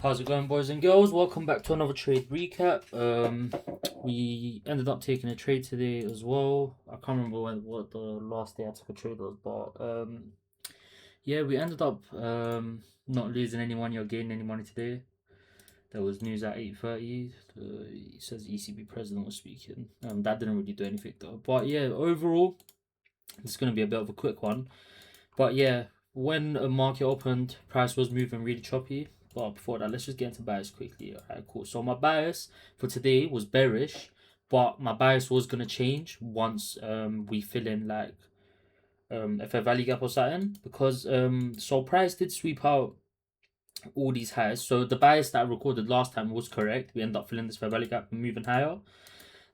How's it going, boys and girls? Welcome back to another trade recap. We ended up taking a trade today as well. I can't remember what the last day I took a trade was, but yeah, we ended up not losing any money or gaining any money today. There was news at 8:30. It says ECB president was speaking. That didn't really do anything though. But yeah, overall, it's gonna be a bit of a quick one. But yeah, when a market opened, price was moving really choppy. But before that, let's just get into bias quickly. Alright, cool. So my bias for today was bearish, but my bias was gonna change once we fill in like a fair value gap or something. Because so price did sweep out all these highs. So the bias that I recorded last time was correct. We end up filling this fair value gap and moving higher.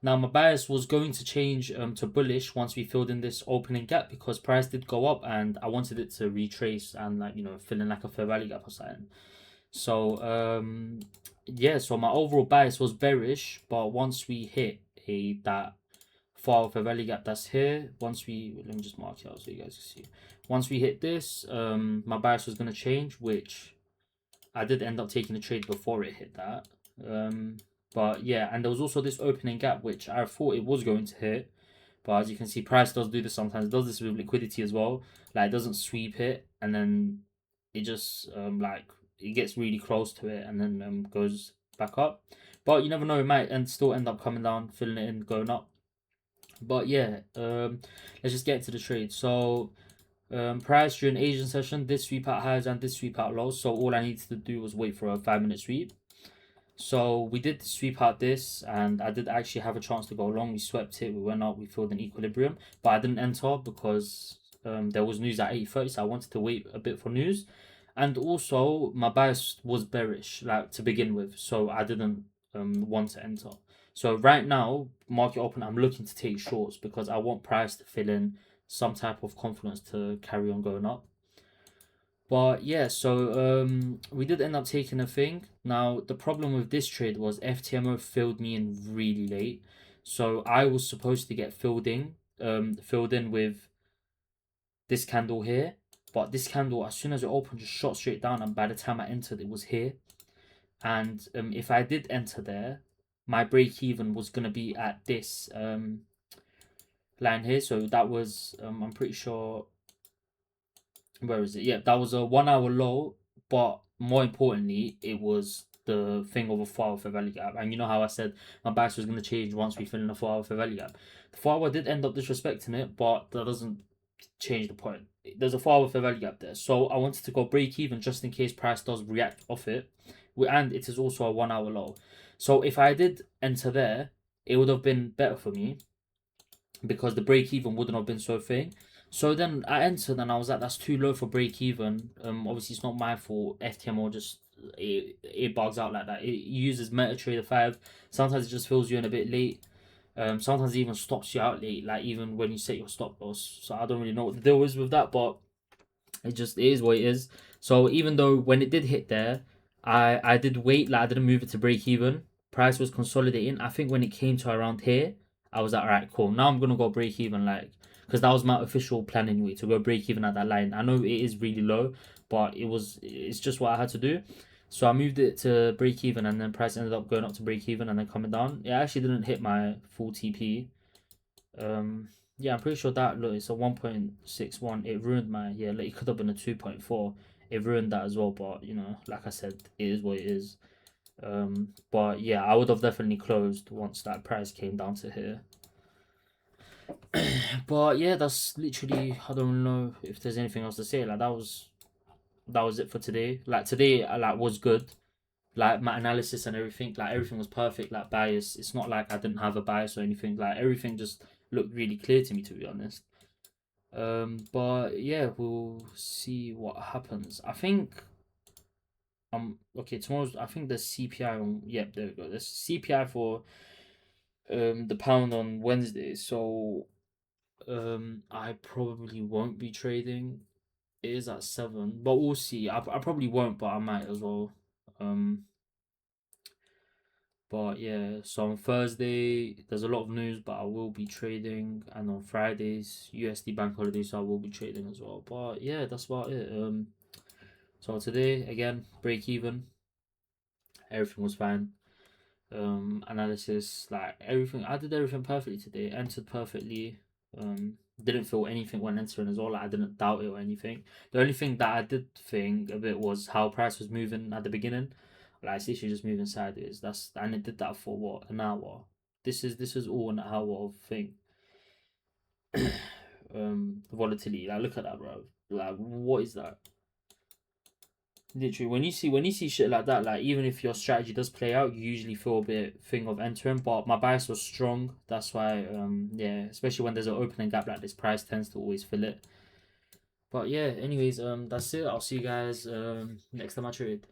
Now my bias was going to change to bullish once we filled in this opening gap because price did go up and I wanted it to retrace and like fill in like a fair value gap or something. So yeah, so my overall bias was bearish, but once we hit that far fair value gap that's here, once we let me just mark it out so you guys can see. Once we hit this, my bias was gonna change, which I did end up taking the trade before it hit that. But yeah, and there was also this opening gap which I thought it was going to hit, but as you can see, price does do this sometimes. It does this with liquidity as well. Like it doesn't sweep it, and then it just like it gets really close to it, and then goes back up. But you never know, it might still end up coming down, filling it in, going up. But yeah, let's just get to the trade. So price during Asian session, this sweep out highs and this sweep out lows. So all I needed to do was wait for a 5 minute sweep. So we did sweep out this, and I did actually have a chance to go long. We swept it, we went up, we filled an equilibrium, but I didn't enter because there was news at 8:30, so I wanted to wait a bit for news. And also, my bias was bearish, like to begin with, so I didn't want to enter. So right now, market open, I'm looking to take shorts because I want price to fill in some type of confidence to carry on going up. But yeah, so we did end up taking a thing. Now the problem with this trade was FTMO filled me in really late. So I was supposed to get filled in with this candle here. But this candle, as soon as it opened, just shot straight down, and by the time I entered, it was here. And if I did enter there, my break even was gonna be at this line here. So that was I'm pretty sure, where is it? Yeah, that was a 1 hour low, but more importantly, it was the thing of a 4 hour fair value gap. And you know how I said my bias was going to change once we fill in a 4 hour fair value gap. The 4 hour did end up disrespecting it, but that doesn't change the point. There's a 4 hour fair value gap there. So I wanted to go break even just in case price does react off it. And it is also a 1 hour low. So if I did enter there, it would have been better for me because the break even wouldn't have been so thing. So then I entered and I was like, that's too low for break even. Obviously it's not my fault. FTMO just it bugs out like that. It uses MetaTrader 5. Sometimes it just fills you in a bit late. Sometimes it even stops you out late, like even when you set your stop loss. So I don't really know what the deal is with that, but it is what it is. So even though when it did hit there, I did wait, like I didn't move it to break even. Price was consolidating. I think when it came to around here, I was like, all right, cool. Now I'm gonna go break even, like, because that was my official plan anyway, to go break even at that line. I know it is really low, but it's just what I had to do. So I moved it to break even, and then price ended up going up to break even and then coming down. It actually didn't hit my full TP. Yeah, I'm pretty sure that, look, it's a 1.61. It ruined my, yeah, like it could have been a 2.4. It ruined that as well, but like I said, it is what it is. But yeah, I would have definitely closed once that price came down to here. But yeah, that's literally, I don't know if there's anything else to say. Like that was it for today. Like today, like was good. Like my analysis and everything, like everything was perfect. Like bias, it's not like I didn't have a bias or anything. Like everything just looked really clear to me, to be honest. But yeah, we'll see what happens. I think okay, tomorrow's, I think there's CPI on, yep, there we go. There's CPI for the pound on Wednesday. So I probably won't be trading. It is at 7, but we'll see. I probably won't, but I might as well. Um But yeah, so on Thursday there's a lot of news, but I will be trading, and on Fridays USD bank holiday, so I will be trading as well. But yeah, that's about it. So today again, break even. everything was fine. Analysis, like everything, I did everything perfectly today. Entered perfectly. Didn't feel anything when entering as well. Like I didn't doubt it or anything. The only thing that I did think a bit was how price was moving at the beginning. Like it's literally just moving sideways. And it did that for what, an hour. This was all an hour of thing. Volatility. Like look at that, bro. Like what is that? Literally, when you see shit like that, like even if your strategy does play out, you usually feel a bit thing of entering. But my bias was strong. That's why yeah, especially when there's an opening gap like this, price tends to always fill it. But yeah, anyways, that's it. I'll see you guys next time I trade.